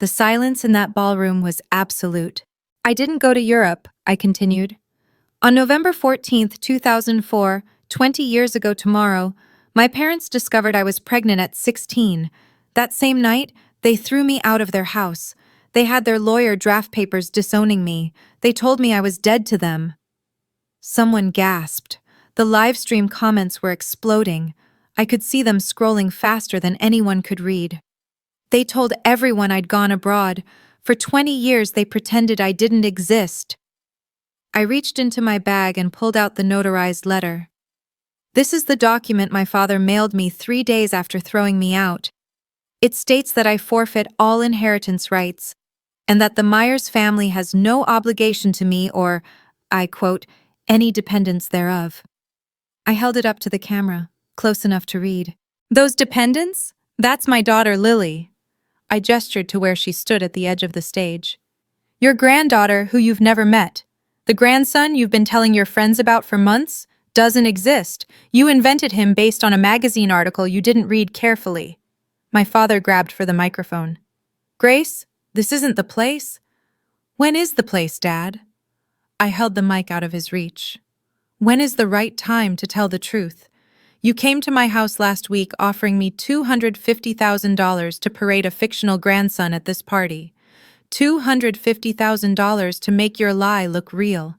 The silence in that ballroom was absolute. I didn't go to Europe, I continued. On November 14th, 2004, 20 years ago tomorrow, my parents discovered I was pregnant at 16. That same night, they threw me out of their house. They had their lawyer draft papers disowning me. They told me I was dead to them. Someone gasped. The live stream comments were exploding. I could see them scrolling faster than anyone could read. They told everyone I'd gone abroad. For 20 years they pretended I didn't exist. I reached into my bag and pulled out the notarized letter. This is the document my father mailed me 3 days after throwing me out. It states that I forfeit all inheritance rights, and that the Myers family has no obligation to me or, I quote, any dependents thereof. I held it up to the camera, close enough to read. Those dependents? That's my daughter Lily. I gestured to where she stood at the edge of the stage. Your granddaughter, who you've never met. The grandson you've been telling your friends about for months doesn't exist. You invented him based on a magazine article you didn't read carefully. My father grabbed for the microphone. Grace, this isn't the place. When is the place, Dad? I held the mic out of his reach. When is the right time to tell the truth? You came to my house last week offering me $250,000 to parade a fictional grandson at this party. $250,000 to make your lie look real.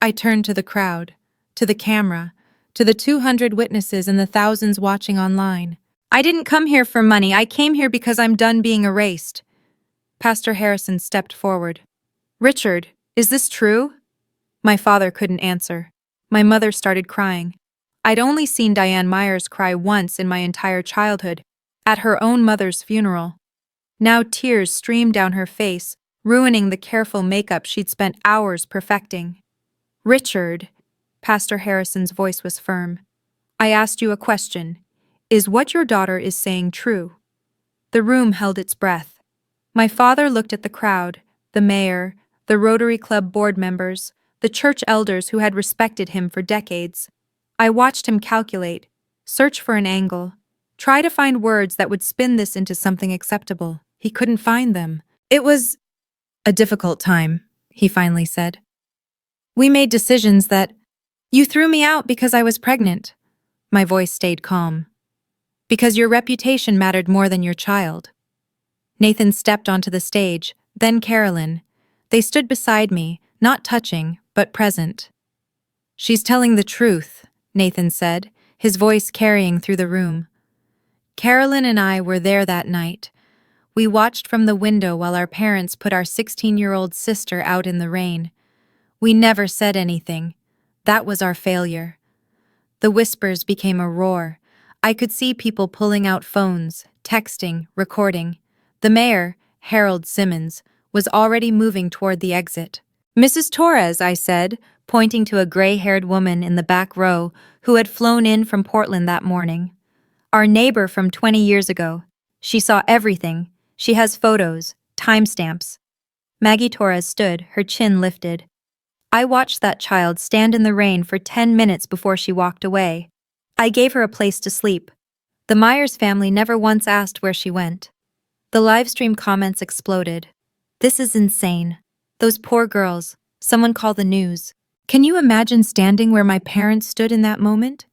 I turned to the crowd, to the camera, to the 200 witnesses and the thousands watching online. I didn't come here for money, I came here because I'm done being erased. Pastor Harrison stepped forward. Richard, is this true? My father couldn't answer. My mother started crying. I'd only seen Diane Myers cry once in my entire childhood, at her own mother's funeral. Now tears streamed down her face, ruining the careful makeup she'd spent hours perfecting. Richard, Pastor Harrison's voice was firm. I asked you a question. Is what your daughter is saying true? The room held its breath. My father looked at the crowd, the mayor, the Rotary Club board members, the church elders who had respected him for decades. I watched him calculate, search for an angle, try to find words that would spin this into something acceptable. He couldn't find them. It was a difficult time, he finally said. We made decisions that... You threw me out because I was pregnant. My voice stayed calm. Because your reputation mattered more than your child. Nathan stepped onto the stage, then Carolyn. They stood beside me, not touching, but present. She's telling the truth, Nathan said, his voice carrying through the room. Carolyn and I were there that night. We watched from the window while our parents put our 16-year-old sister out in the rain. We never said anything. That was our failure. The whispers became a roar. I could see people pulling out phones, texting, recording. The mayor, Harold Simmons, was already moving toward the exit. Mrs. Torres, I said, pointing to a gray-haired woman in the back row who had flown in from Portland that morning. Our neighbor from 20 years ago. She saw everything. She has photos, timestamps. Maggie Torres stood, her chin lifted. I watched that child stand in the rain for 10 minutes before she walked away. I gave her a place to sleep. The Myers family never once asked where she went. The livestream comments exploded. This is insane. Those poor girls. Someone call the news. Can you imagine standing where my parents stood in that moment?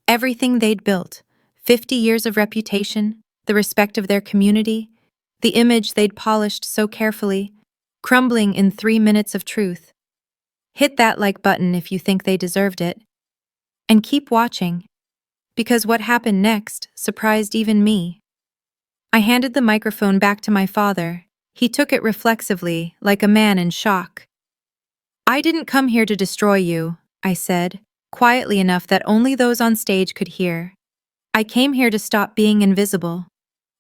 Everything they'd built, 50 years of reputation, the respect of their community, the image they'd polished so carefully, crumbling in 3 minutes of truth. Hit that like button if you think they deserved it. And keep watching, because what happened next surprised even me. I handed the microphone back to my father. He took it reflexively, like a man in shock. "I didn't come here to destroy you," I said, quietly enough that only those on stage could hear. "I came here to stop being invisible."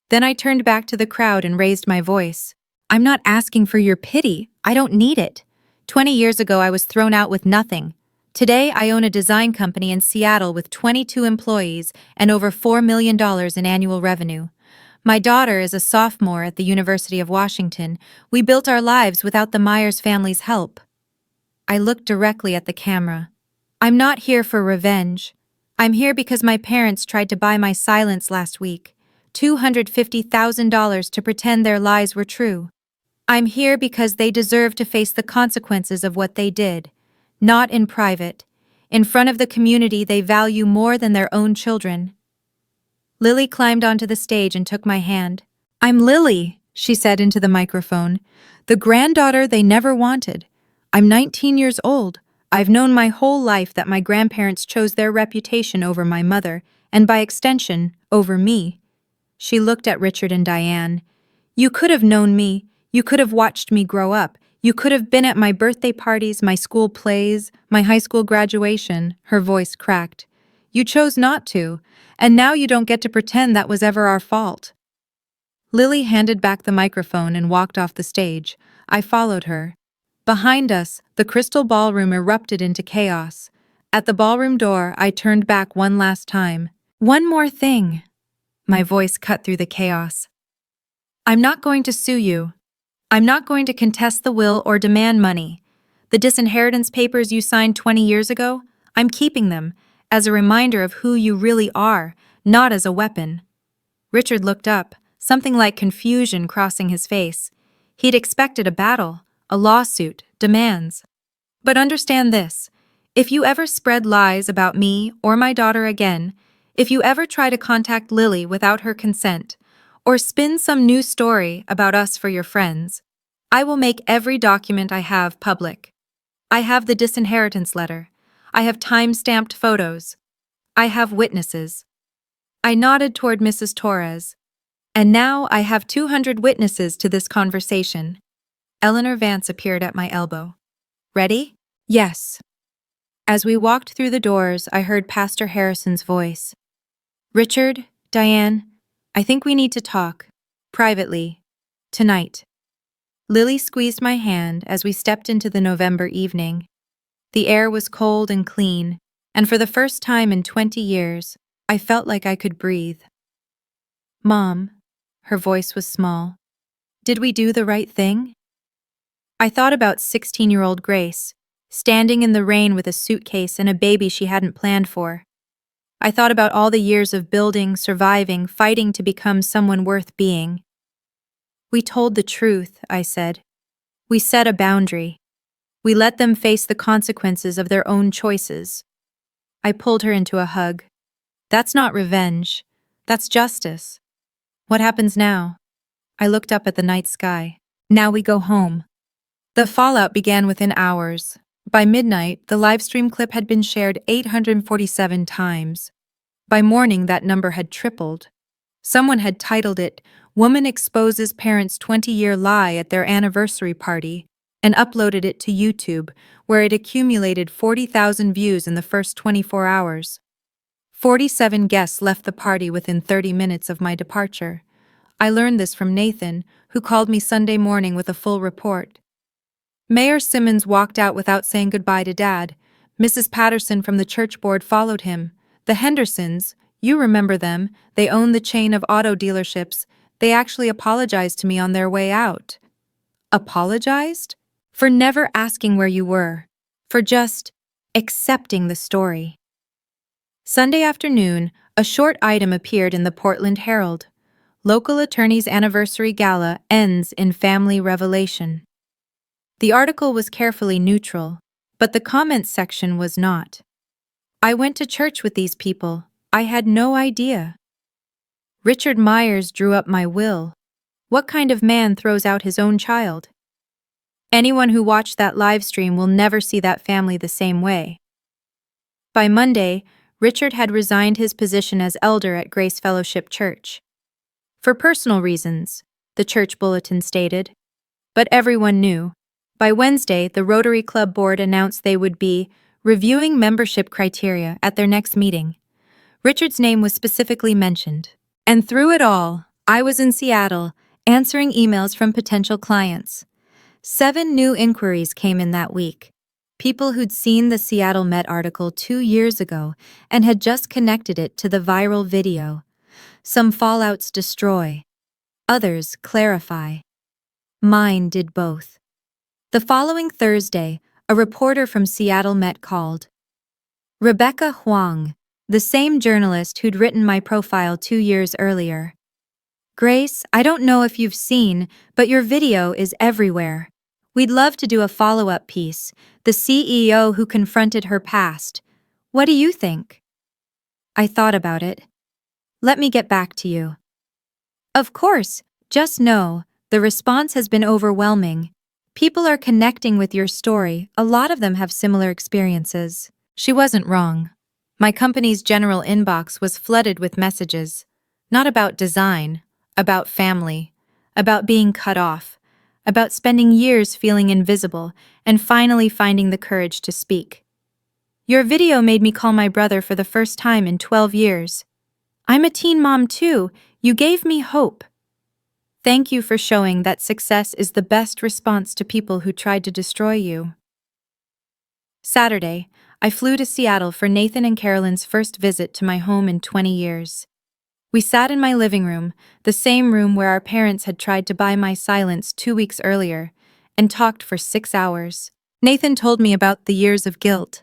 Then I turned back to the crowd and raised my voice. "I'm not asking for your pity. I don't need it. 20 years ago, I was thrown out with nothing. Today, I own a design company in Seattle with 22 employees and over $4 million in annual revenue. My daughter is a sophomore at the University of Washington. We built our lives without the Myers family's help." I looked directly at the camera. "I'm not here for revenge. I'm here because my parents tried to buy my silence last week. $250,000 to pretend their lies were true. I'm here because they deserve to face the consequences of what they did. Not in private. In front of the community they value more than their own children." Lily climbed onto the stage and took my hand. "I'm Lily," she said into the microphone, "the granddaughter they never wanted. I'm 19 years old. I've known my whole life that my grandparents chose their reputation over my mother, and by extension, over me." She looked at Richard and Diane. "You could have known me. You could have watched me grow up. You could have been at my birthday parties, my school plays, my high school graduation." Her voice cracked. "You chose not to, and now you don't get to pretend that was ever our fault." Lily handed back the microphone and walked off the stage. I followed her. Behind us, the crystal ballroom erupted into chaos. At the ballroom door, I turned back one last time. "One more thing." My voice cut through the chaos. "I'm not going to sue you. I'm not going to contest the will or demand money. The disinheritance papers you signed 20 years ago, I'm keeping them, as a reminder of who you really are, not as a weapon." Richard looked up, something like confusion crossing his face. He'd expected a battle, a lawsuit, demands. "But understand this. If you ever spread lies about me or my daughter again, if you ever try to contact Lily without her consent, or spin some new story about us for your friends, I will make every document I have public. I have the disinheritance letter. I have time-stamped photos. I have witnesses." I nodded toward Mrs. Torres. "And now I have 200 witnesses to this conversation." Eleanor Vance appeared at my elbow. "Ready?" "Yes." As we walked through the doors, I heard Pastor Harrison's voice. "Richard, Diane, I think we need to talk. Privately. Tonight." Lily squeezed my hand as we stepped into the November evening. The air was cold and clean, and for the first time in 20 years, I felt like I could breathe. "Mom," her voice was small, "did we do the right thing?" I thought about 16-year-old Grace, standing in the rain with a suitcase and a baby she hadn't planned for. I thought about all the years of building, surviving, fighting to become someone worth being. "We told the truth," I said. "We set a boundary. We let them face the consequences of their own choices." I pulled her into a hug. "That's not revenge. That's justice." "What happens now?" I looked up at the night sky. "Now we go home." The fallout began within hours. By midnight, the livestream clip had been shared 847 times. By morning, that number had tripled. Someone had titled it, "Woman Exposes Parents' 20-Year Lie at Their Anniversary Party," and uploaded it to YouTube, where it accumulated 40,000 views in the first 24 hours. 47 guests left the party within 30 minutes of my departure. I learned this from Nathan, who called me Sunday morning with a full report. Mayor Simmons walked out without saying goodbye to Dad. Mrs. Patterson from the church board followed him. The Hendersons, you remember them, they own the chain of auto dealerships. They actually apologized to me on their way out. Apologized? For never asking where you were. For just accepting the story. Sunday afternoon, a short item appeared in the Portland Herald. Local attorney's anniversary gala ends in family revelation. The article was carefully neutral, but the comments section was not. I went to church with these people. I had no idea. Richard Myers drew up my will. What kind of man throws out his own child? Anyone who watched that live stream will never see that family the same way. By Monday, Richard had resigned his position as elder at Grace Fellowship Church. For personal reasons, the church bulletin stated. But everyone knew. By Wednesday, the Rotary Club board announced they would be reviewing membership criteria at their next meeting. Richard's name was specifically mentioned. And through it all, I was in Seattle, answering emails from potential clients. 7 new inquiries came in that week. People who'd seen the Seattle Met article 2 years ago and had just connected it to the viral video. Some fallouts destroy. Others clarify. Mine did both. The following Thursday, a reporter from Seattle Met called. Rebecca Huang, the same journalist who'd written my profile 2 years earlier. Grace, I don't know if you've seen, but your video is everywhere. We'd love to do a follow-up piece, the CEO who confronted her past. What do you think? I thought about it. Let me get back to you. Of course, just know, the response has been overwhelming. People are connecting with your story, a lot of them have similar experiences. She wasn't wrong. My company's general inbox was flooded with messages. Not about design, about family, about being cut off, about spending years feeling invisible and finally finding the courage to speak. Your video made me call my brother for the first time in 12 years. I'm a teen mom too. You gave me hope. Thank you for showing that success is the best response to people who tried to destroy you. Saturday, I flew to Seattle for Nathan and Carolyn's first visit to my home in 20 years. We sat in my living room, the same room where our parents had tried to buy my silence 2 weeks earlier, and talked for 6 hours. Nathan told me about the years of guilt.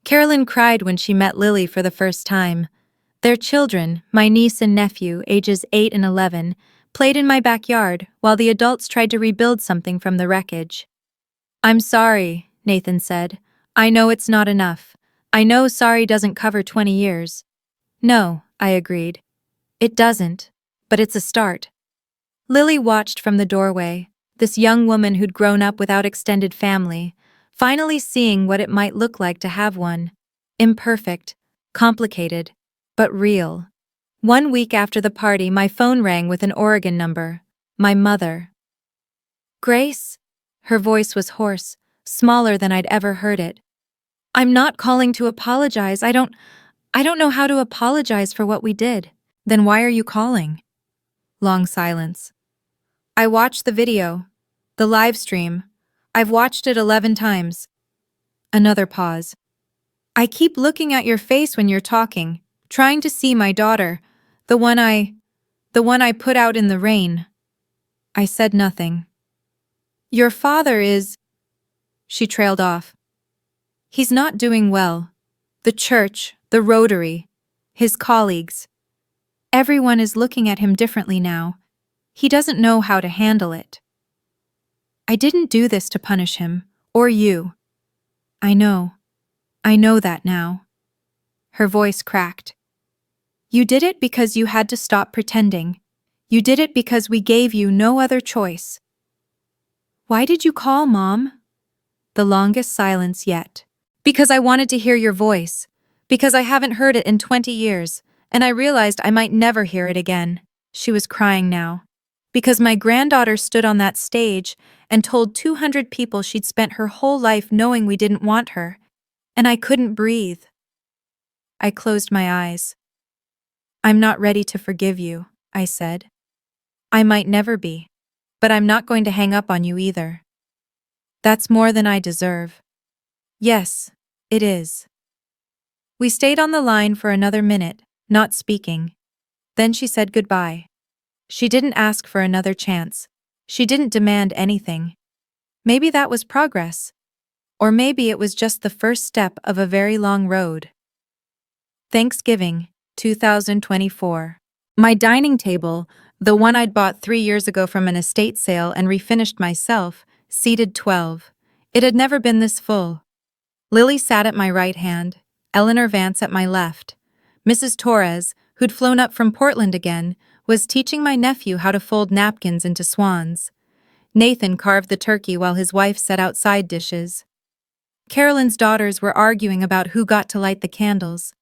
Carolyn cried when she met Lily for the first time. Their children, my niece and nephew, ages 8 and 11, played in my backyard while the adults tried to rebuild something from the wreckage. I'm sorry, Nathan said. I know it's not enough. I know sorry doesn't cover 20 years. No, I agreed. It doesn't, but it's a start. Lily watched from the doorway, this young woman who'd grown up without extended family, finally seeing what it might look like to have one. Imperfect, complicated, but real. 1 week after the party, my phone rang with an Oregon number. My mother. Grace? Her voice was hoarse, smaller than I'd ever heard it. I'm not calling to apologize. I don't know how to apologize for what we did. Then why are you calling? Long silence. I watched the video. The live stream. I've watched it 11 times. Another pause. I keep looking at your face when you're talking, trying to see my daughter, the one I put out in the rain. I said nothing. Your father is... She trailed off. He's not doing well. The church, the Rotary, his colleagues. Everyone is looking at him differently now. He doesn't know how to handle it. I didn't do this to punish him, or you. I know that now. Her voice cracked. You did it because you had to stop pretending. You did it because we gave you no other choice. Why did you call, Mom? The longest silence yet. Because I wanted to hear your voice. Because I haven't heard it in 20 years, and I realized I might never hear it again. She was crying now. Because my granddaughter stood on that stage and told 200 people she'd spent her whole life knowing we didn't want her, and I couldn't breathe. I closed my eyes. I'm not ready to forgive you, I said. I might never be, but I'm not going to hang up on you either. That's more than I deserve. Yes, it is. We stayed on the line for another minute, not speaking. Then she said goodbye. She didn't ask for another chance. She didn't demand anything. Maybe that was progress. Or maybe it was just the first step of a very long road. Thanksgiving, 2024. My dining table, the one I'd bought 3 years ago from an estate sale and refinished myself, seated 12. It had never been this full. Lily sat at my right hand, Eleanor Vance at my left. Mrs. Torres, who'd flown up from Portland again, was teaching my nephew how to fold napkins into swans. Nathan carved the turkey while his wife set out side dishes. Carolyn's daughters were arguing about who got to light the candles.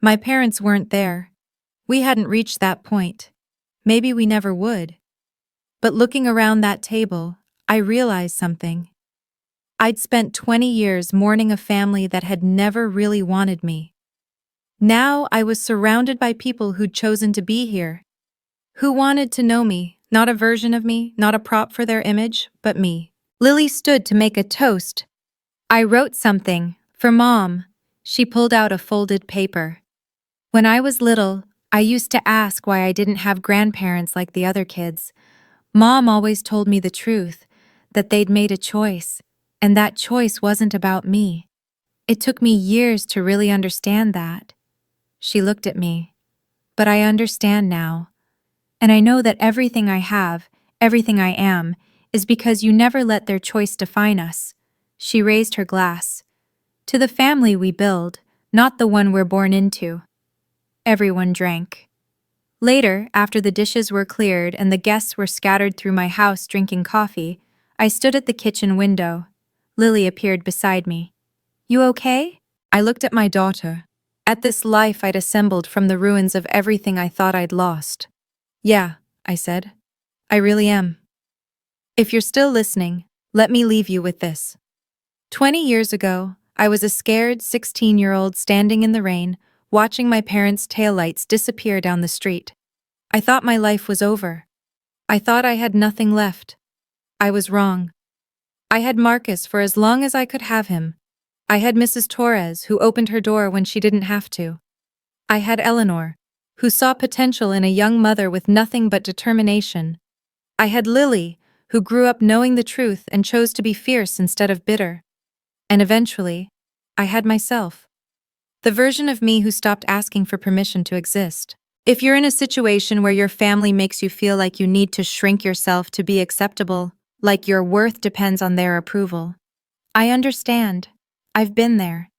My parents weren't there. We hadn't reached that point. Maybe we never would. But looking around that table, I realized something. I'd spent 20 years mourning a family that had never really wanted me. Now I was surrounded by people who'd chosen to be here. Who wanted to know me, not a version of me, not a prop for their image, but me. Lily stood to make a toast. I wrote something, for Mom. She pulled out a folded paper. When I was little, I used to ask why I didn't have grandparents like the other kids. Mom always told me the truth, that they'd made a choice, and that choice wasn't about me. It took me years to really understand that. She looked at me. But I understand now. And I know that everything I have, everything I am, is because you never let their choice define us. She raised her glass. To the family we build, not the one we're born into. Everyone drank. Later, after the dishes were cleared and the guests were scattered through my house drinking coffee, I stood at the kitchen window. Lily appeared beside me. "You okay?" I looked at my daughter, at this life I'd assembled from the ruins of everything I thought I'd lost. "Yeah," I said. "I really am." If you're still listening, let me leave you with this. 20 years ago, I was a scared 16-year-old standing in the rain, watching my parents' taillights disappear down the street. I thought my life was over. I thought I had nothing left. I was wrong. I had Marcus for as long as I could have him. I had Mrs. Torres, who opened her door when she didn't have to. I had Eleanor, who saw potential in a young mother with nothing but determination. I had Lily, who grew up knowing the truth and chose to be fierce instead of bitter. And eventually, I had myself. The version of me who stopped asking for permission to exist. If you're in a situation where your family makes you feel like you need to shrink yourself to be acceptable, like your worth depends on their approval, I understand. I've been there.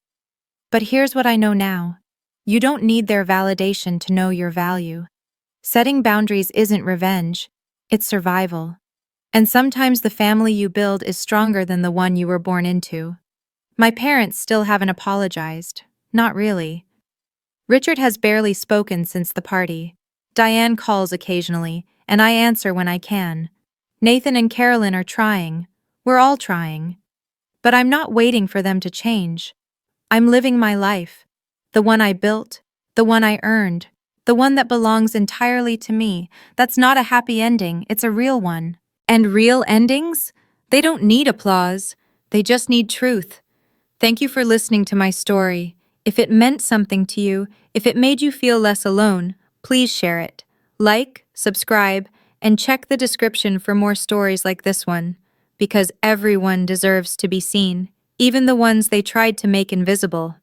But here's what I know now. You don't need their validation to know your value. Setting boundaries isn't revenge, it's survival. And sometimes the family you build is stronger than the one you were born into. My parents still haven't apologized. Not really. Richard has barely spoken since the party. Diane calls occasionally, and I answer when I can. Nathan and Carolyn are trying. We're all trying. But I'm not waiting for them to change. I'm living my life. The one I built, the one I earned, the one that belongs entirely to me. That's not a happy ending, it's a real one. And real endings? They don't need applause. They just need truth. Thank you for listening to my story. If it meant something to you, if it made you feel less alone, please share it. Like, subscribe, and check the description for more stories like this one. Because everyone deserves to be seen, even the ones they tried to make invisible.